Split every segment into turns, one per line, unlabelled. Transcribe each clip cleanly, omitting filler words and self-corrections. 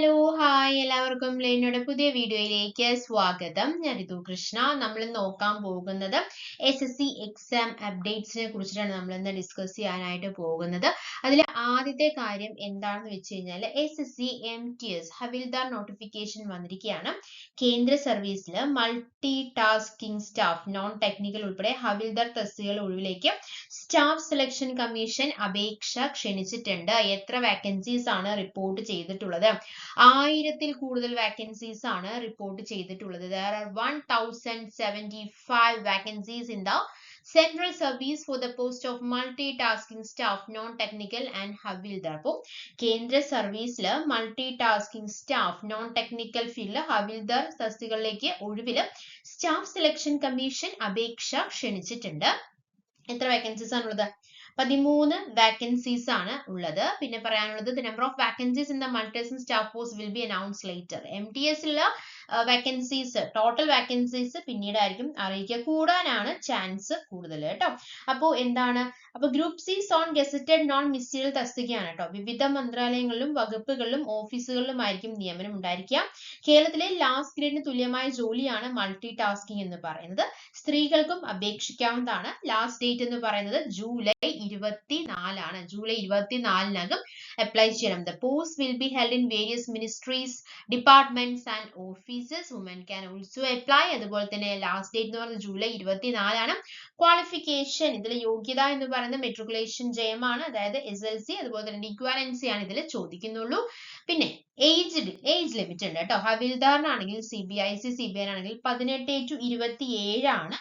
Hello hi എല്ലാവർക്കും ലേനയുടെ പുതിയ വീഡിയോയിലേക്ക് സ്വാഗതം. ഞാൻ ഋതു കൃഷ്ണ. നമ്മൾ നോക്കാൻ പോകുന്നത് SSC എക്സാം അപ്ഡേറ്റ്സിനെ കുറിച്ചിട്ടാണ് നമ്മൾ ഇന്ന് ഡിസ്കസ് ചെയ്യാനായിട്ട് പോകുന്നത്. അതിൽ ആദ്യത്തെ കാര്യം എന്താണെന്ന് വെച്ച് കഴിഞ്ഞാൽ SSC MTS ഹവിൽദാർ നോട്ടിഫിക്കേഷൻ വന്നിരിക്കുകയാണ്. കേന്ദ്ര സർവീസിൽ multi tasking staff non technical ഉൾപ്പെടെ ഹവിൽദാർ തസ്തികകൾ ഒഴിവിലേക്ക് സ്റ്റാഫ് സെലക്ഷൻ കമ്മീഷൻ അപേക്ഷ ക്ഷണിച്ചിട്ടുണ്ട്. എത്ര വാക്കൻസീസ് ആണ് റിപ്പോർട്ട് ചെയ്തിട്ടുള്ളത്? 1000-ൽ കൂടുതൽ വാക്കൻസീസ് ആണ് റിപ്പോർട്ട് ചെയ്തിട്ടുള്ളത്. There are 1075 vacancies in the central service for the post of multitasking staff non-technical and havildar. അപ്പോൾ കേന്ദ്ര സർവീസിൽ multitasking staff non technical field ഹവിൽദാർ തസ്തികകളിലേക്ക് ഒഴിവില് സ്റ്റാഫ് സെലക്ഷൻ കമ്മീഷൻ അപേക്ഷ ക്ഷണിച്ചിട്ടുണ്ട്. എത്ര വാക്കൻസീസ് ആണുള്ളത്? 13 vacancies ആണ് ഉള്ളത്. പിന്നെ പറയാനുള്ളത് the number of vacancies in the multitasking staff post will be announced later. MTS ലുള്ള vacancies ടോട്ടൽ vacancies പിന്നീടായിരിക്കും അറിയിക്കുക. കൂടാനാണ് ചാൻസ് കൂടുതൽ കേട്ടോ. അപ്പോൾ എന്താണ്? അപ്പോൾ ഗ്രൂപ്പ് സി സോൺ ഗസറ്റഡ് നോൺ മിനിസ്റ്റീരിയൽ തസ്തികയാണ് കേട്ടോ. വിവിധ മന്ത്രാലയങ്ങളിലും വകുപ്പുകളിലും ഓഫീസുകളിലുമായിരിക്കും നിയമനം ഉണ്ടായിരിക്കുക. കേരളത്തിലെ ലാസ്റ്റ് ഗ്രേഡിന് തുല്യമായ ജോലിയാണ് മൾട്ടി ടാസ്കിംഗ് എന്ന് പറയുന്നത്. സ്ത്രീകൾക്കും അപേക്ഷിക്കാവുന്നതാണ്. ലാസ്റ്റ് ഡേറ്റ് എന്ന് പറയുന്നത് ജൂലൈ 24 ആണ്. ജൂലൈ 24-നകം അപ്ലൈ ചെയ്യണം. The post will be held in various ministries, departments and offices. Women can also apply. അതുപോലെ തന്നെ ലാസ്റ്റ് ഡേറ്റ് എന്ന് പറയുന്നത് ജൂലൈ 24 ആണ്. ക്വാളിഫിക്കേഷൻ ഇതിൽ യോഗ്യത എന്ന് പറയുന്നത് മെട്രിക്കുലേഷൻ ജയമാണ്, അതായത് SLC. അതുപോലെ തന്നെ ഇക്വാലൻസി ആണ് ഇതിൽ ചോദിക്കുന്നുള്ളൂ. പിന്നെ ഏജ് ലിമിറ്റ് ഉണ്ട് കേട്ടോ. ഹവിൽദാറിനാണെങ്കിൽ CBIC CBI ആണെങ്കിൽ 18 to 27 ആണ്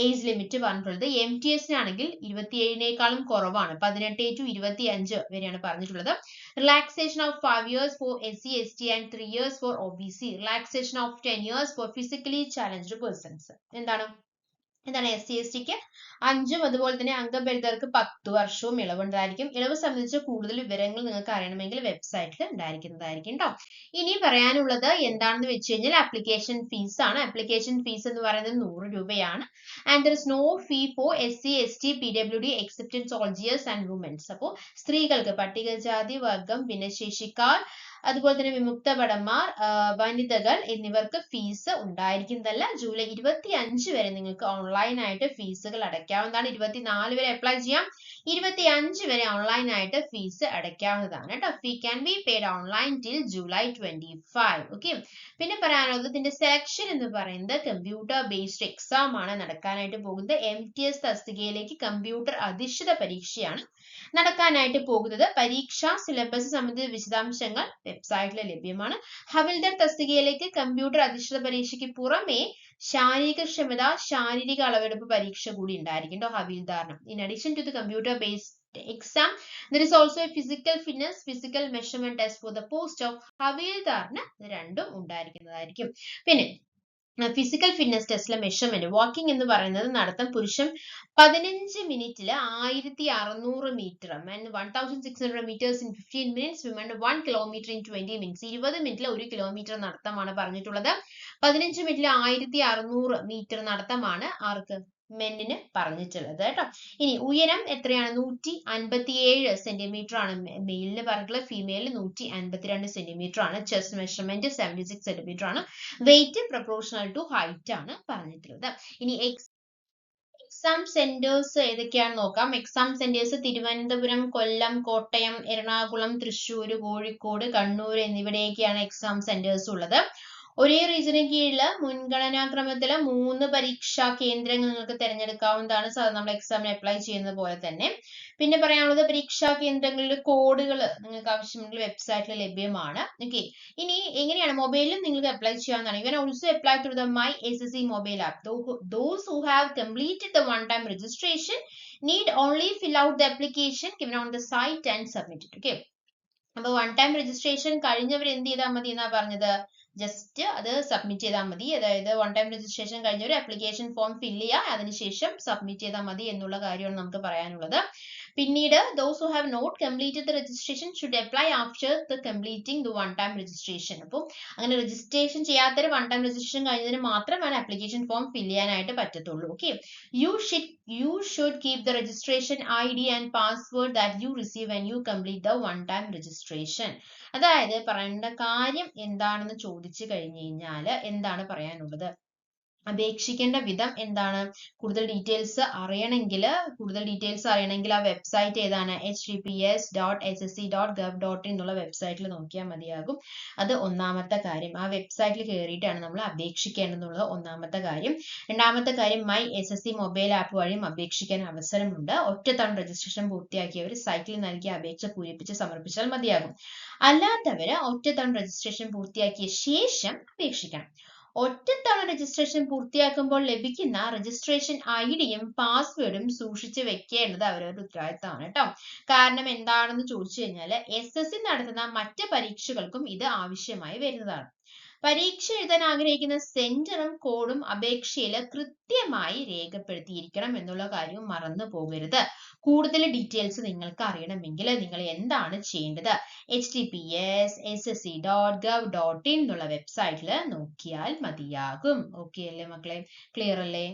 ഏജ് ലിമിറ്റ് പറഞ്ഞിട്ടുള്ളത്. MTS-നാണെങ്കിൽ 27-നേക്കാളും കുറവാണ്, 18 to 25 വരെയാണ് പറഞ്ഞിട്ടുള്ളത്. Relaxation of 5 years for SC ST and 3 years for OBC. Relaxation of 10 years for physically challenged persons. എന്താണ് SC STക്ക് 5 അതുപോലെ തന്നെ അംഗപരിധികൾക്ക് 10 വർഷവും ഇളവുണ്ടായിരിക്കും. ഇളവ് സംബന്ധിച്ച് കൂടുതൽ വിവരങ്ങൾ നിങ്ങൾക്ക് അറിയണമെങ്കിൽ വെബ്സൈറ്റിൽ ഉണ്ടായിരിക്കുന്നതായിരിക്കും കേട്ടോ. ഇനി പറയാനുള്ളത് എന്താണെന്ന് വെച്ച് കഴിഞ്ഞാൽ ആപ്ലിക്കേഷൻ ഫീസ് ആണ്. ആപ്ലിക്കേഷൻ ഫീസ് എന്ന് പറയുന്നത് 100 രൂപയാണ്. And there is no fee for SC ST PWD except in soldiers and women. അപ്പോൾ സ്ത്രീകൾക്ക്, പട്ടികജാതി വർഗം, ഭിന്നശേഷിക്കാർ, അതുപോലെ തന്നെ വിമുക്ത ഭടന്മാർ, വനിതകൾ എന്നിവർക്ക് ഫീസ് ഉണ്ടായിരിക്കുന്നതല്ല. ജൂലൈ 25 വരെ നിങ്ങൾക്ക് ഓൺലൈൻ ആയിട്ട് ഫീസുകൾ അടയ്ക്കാവുന്നതാണ്. 24 വരെ അപ്ലൈ ചെയ്യാം, 25 വരെ ഓൺലൈൻ ആയിട്ട് ഫീസ് അടയ്ക്കാവുന്നതാണ് കേട്ടോ. Fee can be paid online till July 25. Okay. പിന്നെ പറയാനുള്ളത് ഇതിന്റെ സെലക്ഷൻ എന്ന് പറയുന്നത് കമ്പ്യൂട്ടർ ബേസ്ഡ് എക്സാം ആണ് നടക്കാനായിട്ട് പോകുന്നത്. MTS തസ്തികയിലേക്ക് കമ്പ്യൂട്ടർ അധിഷ്ഠിത പരീക്ഷയാണ് നടക്കാനായിട്ട് പോകുന്നത്. പരീക്ഷാ സിലബസ് സംബന്ധിച്ച വിശദാംശങ്ങൾ വെബ്സൈറ്റിൽ ലഭ്യമാണ്. ഹവിൽദാർ തസ്തികയിലേക്ക് കമ്പ്യൂട്ടർ അധിഷ്ഠിത പരീക്ഷയ്ക്ക് പുറമെ ശാരീരിക ക്ഷമത, ശാരീരിക അളവെടുപ്പ് പരീക്ഷ കൂടി ഉണ്ടായിരിക്കും കേട്ടോ ഹവിൽദാറിന്. In addition to the computer based exam, there is also a physical fitness, physical measurement test for the post of ഹവിൽദാറിന് രണ്ടും ഉണ്ടായിരിക്കുന്നതായിരിക്കും. പിന്നെ ഫിസിക്കൽ ഫിറ്റ്നസ് ടെസ്റ്റിലെ മെഷർമെന്റ് വാക്കിംഗ് എന്ന് പറയുന്നത് നടത്തം പുരുഷൻ 15 മിനിറ്റിൽ 1600 metre, 1600 meters in 15 minutes, women 1 kilometer in 20 minutes. 20 മിനിറ്റിൽ 1 kilometre നടത്തമാണ് പറഞ്ഞിട്ടുള്ളത്. 15 മിനിറ്റിൽ 1600 മീറ്റർ നടത്തമാണ് ആർക്ക്? മെന്നിന് പറഞ്ഞിട്ടുള്ളത് കേട്ടോ. ഇനി ഉയരം എത്രയാണ്? 157 സെന്റിമീറ്റർ ആണ് മെയിലിന് പറഞ്ഞിട്ടുള്ളത്. ഫീമെയിലിന് 152 സെന്റിമീറ്റർ ആണ്. ചെസ്റ്റ് മെഷർമെന്റ് 76 സെന്റിമീറ്റർ ആണ്. വെയിറ്റ് പ്രൊപ്പോർഷണൽ ടു ഹൈറ്റ് ആണ് പറഞ്ഞിട്ടുള്ളത്. ഇനി എക്സാം സെന്റേഴ്സ് ഏതൊക്കെയാണെന്ന് നോക്കാം. എക്സാം സെന്റേഴ്സ് തിരുവനന്തപുരം, കൊല്ലം, കോട്ടയം, എറണാകുളം, തൃശ്ശൂർ, കോഴിക്കോട്, കണ്ണൂർ എന്നിവിടെയൊക്കെയാണ് എക്സാം സെന്റേഴ്സ് ഉള്ളത്. ഒരേ റീജിയന് കീഴിൽ മുൻഗണനാക്രമത്തിൽ 3 പരീക്ഷാ കേന്ദ്രങ്ങൾ നിങ്ങൾക്ക് തിരഞ്ഞെടുക്കാവുന്നതാണ്, നമ്മൾ എക്സാമിന് അപ്ലൈ ചെയ്യുന്നത് പോലെ തന്നെ. പിന്നെ പറയാനുള്ളത് പരീക്ഷാ കേന്ദ്രങ്ങളുടെ കോഡുകൾ നിങ്ങൾക്ക് ആവശ്യമുണ്ടെങ്കിൽ വെബ്സൈറ്റിൽ ലഭ്യമാണ്. ഓക്കെ. ഇനി എങ്ങനെയാണ്? മൊബൈലിലും നിങ്ങൾക്ക് അപ്ലൈ ചെയ്യാവുന്നതാണ്. You can also apply through the My SSC mobile app. Those who have completed the one-time registration need only fill out the application given on the site and submit it. Okay. അപ്പോൾ one time registration കഴിഞ്ഞവർ എന്ത് ചെയ്താൽ മതി എന്നാ പറഞ്ഞത്? Just അത് submit ചെയ്താൽ മതി. അതായത് വൺ ടൈം രജിസ്ട്രേഷൻ കഴിഞ്ഞവർ ആപ്ലിക്കേഷൻ ഫോം ഫില്ല് ചെയ്യുക, അതിനുശേഷം സബ്മിറ്റ് ചെയ്താൽ മതി എന്നുള്ള കാര്യമാണ് നമുക്ക് പറയാനുള്ളത്. പിന്നീട് those who have not completed the registration should apply after the completing the one time registration. അപ്പോൾ അങ്ങനെ രജിസ്ട്രേഷൻ ചെയ്യാത്തൊരു വൺ ടൈം രജിസ്ട്രേഷൻ കഴിഞ്ഞതിന് മാത്രമാണ് ആപ്ലിക്കേഷൻ ഫോം ഫിൽ ചെയ്യാനായിട്ട് പറ്റത്തുള്ളൂ. Okay, you should keep the registration ID and password that you receive when you complete the one time registration. അതായത് പറയേണ്ട കാര്യം എന്താണെന്ന് ചോദിച്ചു കഴിഞ്ഞു കഴിഞ്ഞാൽ എന്താണ് പറയാനുള്ളത്, അപേക്ഷിക്കേണ്ട വിധം എന്താണ്, കൂടുതൽ ഡീറ്റെയിൽസ് അറിയണമെങ്കിൽ ആ വെബ്സൈറ്റ് ഏതാണ്, https.ssc.gov.in എന്നുള്ള വെബ്സൈറ്റിൽ നോക്കിയാൽ മതിയാകും. അത് ഒന്നാമത്തെ കാര്യം. ആ വെബ്സൈറ്റിൽ കയറിയിട്ടാണ് നമ്മൾ അപേക്ഷിക്കേണ്ടതെന്നുള്ളത് ഒന്നാമത്തെ കാര്യം. രണ്ടാമത്തെ കാര്യം, മൈ SSC മൊബൈൽ ആപ്പ് വഴിയും അപേക്ഷിക്കാൻ അവസരമുണ്ട്. ഒറ്റത്തവണ രജിസ്ട്രേഷൻ പൂർത്തിയാക്കിയവർ സൈറ്റിൽ നൽകിയ അപേക്ഷ പൂരിപ്പിച്ച് സമർപ്പിച്ചാൽ മതിയാകും. അല്ലാത്തവര് ഒറ്റത്തവണ രജിസ്ട്രേഷൻ പൂർത്തിയാക്കിയ ശേഷം അപേക്ഷിക്കണം. ഒറ്റത്തവണ രജിസ്ട്രേഷൻ പൂർത്തിയാക്കുമ്പോൾ ലഭിക്കുന്ന രജിസ്ട്രേഷൻ ഐഡിയും പാസ്വേഡും സൂക്ഷിച്ചു വെക്കേണ്ടത് അവരവരുടെ ഉത്തരവാദിത്തമാണ് കേട്ടോ. കാരണം എന്താണെന്ന് ചോദിച്ചു കഴിഞ്ഞാൽ SSC നടത്തുന്ന മറ്റ് പരീക്ഷകൾക്കും ഇത് ആവശ്യമായി വരുന്നതാണ്. പരീക്ഷ എഴുതാൻ ആഗ്രഹിക്കുന്ന സെന്ററും കോഡും അപേക്ഷയിൽ കൃത്യമായി രേഖപ്പെടുത്തിയിരിക്കണം എന്നുള്ള കാര്യവും മറന്നു പോകരുത്. കൂടുതൽ ഡീറ്റെയിൽസ് നിങ്ങൾക്ക് അറിയണമെങ്കിൽ നിങ്ങൾ എന്താണ് ചെയ്യേണ്ടത്, https://ssc.gov.in എന്നുള്ള വെബ്സൈറ്റിൽ നോക്കിയാൽ മതിയാകും. ഓക്കെ അല്ലേ മക്കളെ, ക്ലിയർ അല്ലേ?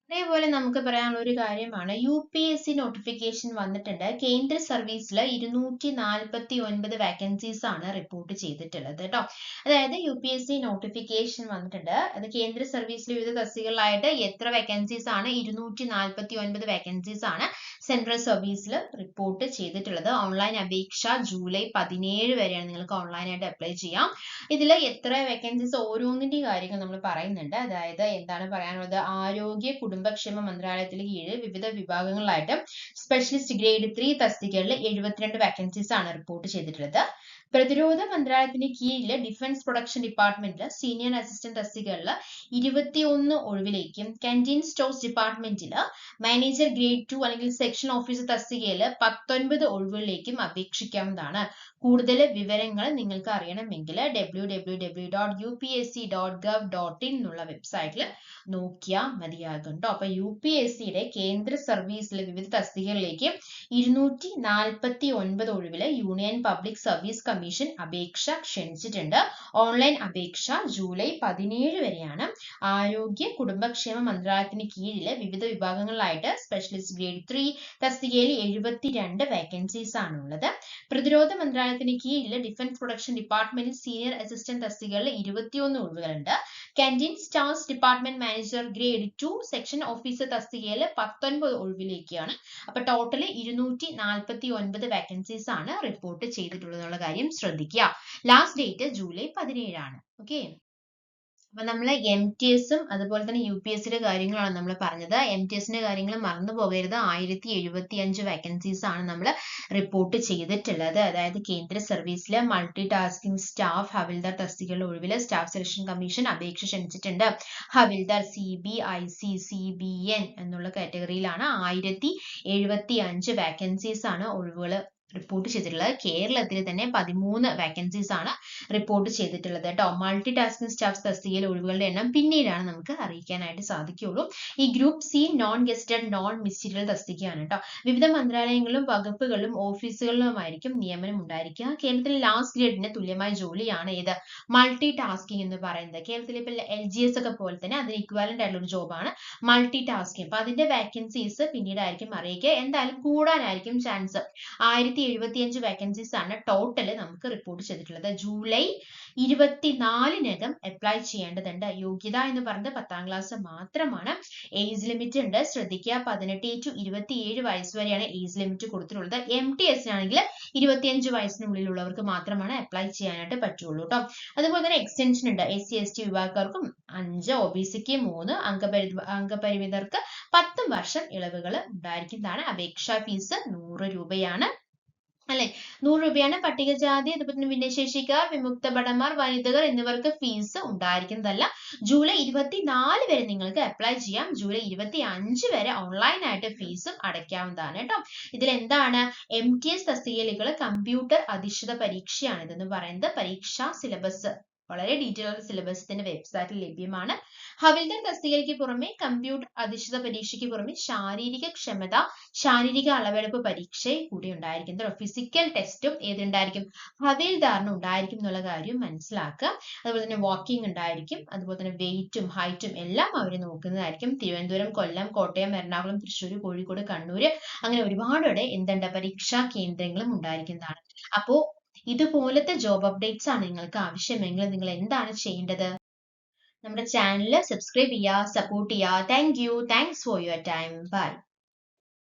അതേപോലെ നമുക്ക് പറയാനുള്ള ഒരു കാര്യമാണ്, UPSC നോട്ടിഫിക്കേഷൻ വന്നിട്ടുണ്ട്. കേന്ദ്ര സർവീസിൽ 249 വേക്കൻസീസ് ആണ് റിപ്പോർട്ട് ചെയ്തിട്ടുള്ളത് കേട്ടോ. അതായത് UPSC നോട്ടിഫിക്കേഷൻ വന്നിട്ടുണ്ട്. അത് കേന്ദ്ര സർവീസിലെ വിവിധ തസ്തികകളിലായിട്ട് എത്ര വേക്കൻസീസ് ആണ്, 249 വേക്കൻസീസ് ആണ് സെൻട്രൽ സർവീസിൽ റിപ്പോർട്ട് ചെയ്തിട്ടുള്ളത്. ഓൺലൈൻ അപേക്ഷ ജൂലൈ 17 വരെയാണ് നിങ്ങൾക്ക് ഓൺലൈനായിട്ട് അപ്ലൈ ചെയ്യാം. ഇതിൽ എത്ര വേക്കൻസീസ് ഓരോന്നിന്റെയും കാര്യങ്ങൾ നമ്മൾ പറയുന്നുണ്ട്. അതായത് എന്താണ് പറയാനുള്ളത്, ആരോഗ്യ കുടുംബക്ഷേമ മന്ത്രാലയത്തിന് കീഴിൽ വിവിധ വിഭാഗങ്ങളിലായിട്ട് സ്പെഷ്യലിസ്റ്റ് ഗ്രേഡ് 3 തസ്തികകളിൽ 72 വേക്കൻസീസ് ആണ് റിപ്പോർട്ട് ചെയ്തിട്ടുള്ളത്. പ്രതിരോധ മന്ത്രാലയത്തിന് കീഴിൽ ഡിഫൻസ് പ്രൊഡക്ഷൻ ഡിപ്പാർട്ട്മെന്റിൽ സീനിയർ അസിസ്റ്റന്റ് തസ്തികകളിൽ 21 ഒഴിവിലേക്കും കാന്റീൻ സ്റ്റോഴ്സ് ഡിപ്പാർട്ട്മെന്റിൽ മാനേജർ ഗ്രേഡ് 2 അല്ലെങ്കിൽ സെക്ഷൻ ഓഫീസർ തസ്തികയിൽ 19 ഒഴിവുകളിലേക്കും അപേക്ഷിക്കാവുന്നതാണ്. കൂടുതൽ വിവരങ്ങൾ നിങ്ങൾക്ക് അറിയണമെങ്കിൽ www.upsc.gov.in എന്നുള്ള വെബ്സൈറ്റിൽ നോക്കിയാൽ മതിയാകും കേട്ടോ. അപ്പൊ UPSCയുടെ കേന്ദ്ര സർവീസിലെ വിവിധ തസ്തികകളിലേക്ക് 249 ഒഴിവില് യൂണിയൻ പബ്ലിക് സർവീസ് കമ്മീഷൻ അപേക്ഷ ക്ഷണിച്ചിട്ടുണ്ട്. ഓൺലൈൻ അപേക്ഷ ജൂലൈ 17 വരെയാണ്. ആരോഗ്യ കുടുംബക്ഷേമ മന്ത്രാലയത്തിന് കീഴിലെ വിവിധ വിഭാഗങ്ങളിലായിട്ട് സ്പെഷ്യലിസ്റ്റ് ഗ്രേഡ് 3 തസ്തികയിൽ 72 വേക്കൻസീസ് ആണുള്ളത്. പ്രതിരോധ മന്ത്രാലയത്തിന് കീഴിൽ ഡിഫൻസ് പ്രൊഡക്ഷൻ ഡിപ്പാർട്ട്മെന്റിൽ സീനിയർ അസിസ്റ്റന്റ് തസ്തികകളിൽ 21 ഒഴിവുകളുണ്ട്. Canteen staffs department manager grade 2 section officer തസ്തികയിൽ 19 ഒഴിവിലേക്കാണ്. അപ്പൊ ടോട്ടൽ 249 വേക്കൻസീസ് ആണ് റിപ്പോർട്ട് ചെയ്തിട്ടുള്ള കാര്യം ശ്രദ്ധിക്കുക. ലാസ്റ്റ് ഡേറ്റ് ജൂലൈ 17 ആണ്. ഓക്കെ, അപ്പൊ നമ്മൾ MTSഉം അതുപോലെ തന്നെ UPSCയുടെ കാര്യങ്ങളാണ് നമ്മൾ പറഞ്ഞത്. MTSന്റെ കാര്യങ്ങൾ മറന്നു പോകരുത്. 1075 വേക്കൻസീസ് ആണ് നമ്മൾ റിപ്പോർട്ട് ചെയ്തിട്ടുള്ളത്. അതായത് കേന്ദ്ര സർവീസിലെ മൾട്ടി ടാസ്കിംഗ് സ്റ്റാഫ് ഹവിൽദാർ തസ്തികകളുടെ ഒഴിവിൽ സ്റ്റാഫ് സെലക്ഷൻ കമ്മീഷൻ അപേക്ഷ ക്ഷണിച്ചിട്ടുണ്ട്. ഹവിൽദാർ CB, IC, CBN എന്നുള്ള കാറ്റഗറിയിലാണ് 1075 വേക്കൻസീസ് ആണ് ഒഴിവുകൾ റിപ്പോർട്ട് ചെയ്തിട്ടുള്ളത്. കേരളത്തിൽ തന്നെ 13 വേക്കൻസീസ് ആണ് റിപ്പോർട്ട് ചെയ്തിട്ടുള്ളത് കേട്ടോ. മൾട്ടി ടാസ്കിംഗ് സ്റ്റാഫ് തസ്തികയിലെ ഒഴിവുകളുടെ എണ്ണം പിന്നീടാണ് നമുക്ക് അറിയിക്കാനായിട്ട് സാധിക്കുകയുള്ളൂ. ഈ group C non gazetted non ministerial തസ്തികയാണ് കേട്ടോ. വിവിധ മന്ത്രാലയങ്ങളിലും വകുപ്പുകളിലും ഓഫീസുകളിലുമായിരിക്കും നിയമനം ഉണ്ടായിരിക്കുക. കേരളത്തിലെ ലാസ്റ്റ് ഗ്രേഡിന് തുല്യമായ ജോലിയാണ് ഏത്, മൾട്ടി ടാസ്കിംഗ് എന്ന് പറയുന്നത്. കേരളത്തിൽ ഇപ്പൊ LGS ഒക്കെ പോലെ തന്നെ അതിന് ഇക്വാലന്റ് ആയിട്ടുള്ള ഒരു ജോബാണ് മൾട്ടി ടാസ്കിംഗ്. അപ്പൊ അതിന്റെ വേക്കൻസീസ് പിന്നീടായിരിക്കും അറിയിക്കുക. എന്തായാലും കൂടാനായിരിക്കും ചാൻസ്. 1075 വേക്കൻസീസ് ആണ് ടോട്ടൽ നമുക്ക് റിപ്പോർട്ട് ചെയ്തിട്ടുള്ളത്. ജൂലൈ 24-നകം അപ്ലൈ ചെയ്യേണ്ടതുണ്ട്. യോഗ്യത എന്ന് പറയുന്നത് 10ാം ക്ലാസ് മാത്രമാണ്. ഏജ് ലിമിറ്റ് ഉണ്ട്, ശ്രദ്ധിക്കുക. 18 to 27 വയസ്സ് വരെയാണ് ഏജ് ലിമിറ്റ് കൊടുത്തിട്ടുള്ളത്. MTS ആണെങ്കിൽ 25 വയസ്സിനുള്ളിലുള്ളവർക്ക് മാത്രമാണ് അപ്ലൈ ചെയ്യാനായിട്ട് പറ്റുള്ളൂ കേട്ടോ. അതുപോലെ തന്നെ എക്സ്റ്റൻഷൻ ഉണ്ട്. SC ST വിഭാഗക്കാർക്കും 5, OBCക്ക് 3, അംഗപരിമിതർക്ക് 10 വർഷം ഇളവുകൾ ഉണ്ടായിരിക്കുന്നതാണ്. അപേക്ഷാ ഫീസ് 100 രൂപയാണ് അല്ലെ, 100 രൂപയാണ്. പട്ടികജാതി, അതുപോലെ തന്നെ ഭിന്നശേഷിക്കാർ, വിമുക്ത ഭടന്മാർ, വനിതകൾ എന്നിവർക്ക് ഫീസ് ഉണ്ടായിരിക്കുന്നതല്ല. ജൂലൈ 24 വരെ നിങ്ങൾക്ക് അപ്ലൈ ചെയ്യാം. ജൂലൈ 25 വരെ ഓൺലൈൻ ആയിട്ട് ഫീസും അടയ്ക്കാവുന്നതാണ് കേട്ടോ. ഇതിൽ എന്താണ്, MTS തസ്തികയിലേക്കുള്ള കമ്പ്യൂട്ടർ അധിഷ്ഠിത പരീക്ഷയാണ് ഇതെന്ന് പറയുന്നത്. പരീക്ഷാ സിലബസ് വളരെ ഡീറ്റെയിൽ ആയ സിലബസ് വെബ്സൈറ്റിൽ ലഭ്യമാണ്. ഹവിൽദാർ തസ്തികയ്ക്ക് പുറമെ കമ്പ്യൂട്ടർ അധിഷ്ഠിത പരീക്ഷയ്ക്ക് പുറമെ ശാരീരിക ക്ഷമത, ശാരീരിക അളവെടുപ്പ് പരീക്ഷ കൂടി ഉണ്ടായിരിക്കും. ഫിസിക്കൽ ടെസ്റ്റും ഏതുണ്ടായിരിക്കും? ഹവിൽദാറിന് ഉണ്ടായിരിക്കും എന്നുള്ള കാര്യം മനസ്സിലാക്കുക. അതുപോലെ തന്നെ വാക്കിംഗ് ഉണ്ടായിരിക്കും. അതുപോലെ തന്നെ വെയിറ്റും ഹൈറ്റും എല്ലാം അവർ നോക്കുന്നതായിരിക്കും. തിരുവനന്തപുരം, കൊല്ലം, കോട്ടയം, എറണാകുളം, തൃശ്ശൂർ, കോഴിക്കോട്, കണ്ണൂർ അങ്ങനെ ഒരുപാട് എന്തുണ്ട് പരീക്ഷാ കേന്ദ്രങ്ങളും ഉണ്ടായിരിക്കുന്നതാണ്. അപ്പോ ഇതുപോലത്തെ ജോബ് അപ്ഡേറ്റ്സ് ആണ് നിങ്ങൾക്ക് ആവശ്യമെങ്കിൽ നിങ്ങൾ എന്താണ് ചെയ്യേണ്ടത്? നമ്മുടെ ചാനൽ സബ്സ്ക്രൈബ് ചെയ്യുക, സപ്പോർട്ട് ചെയ്യുക. Thank you. Thanks for your time. By.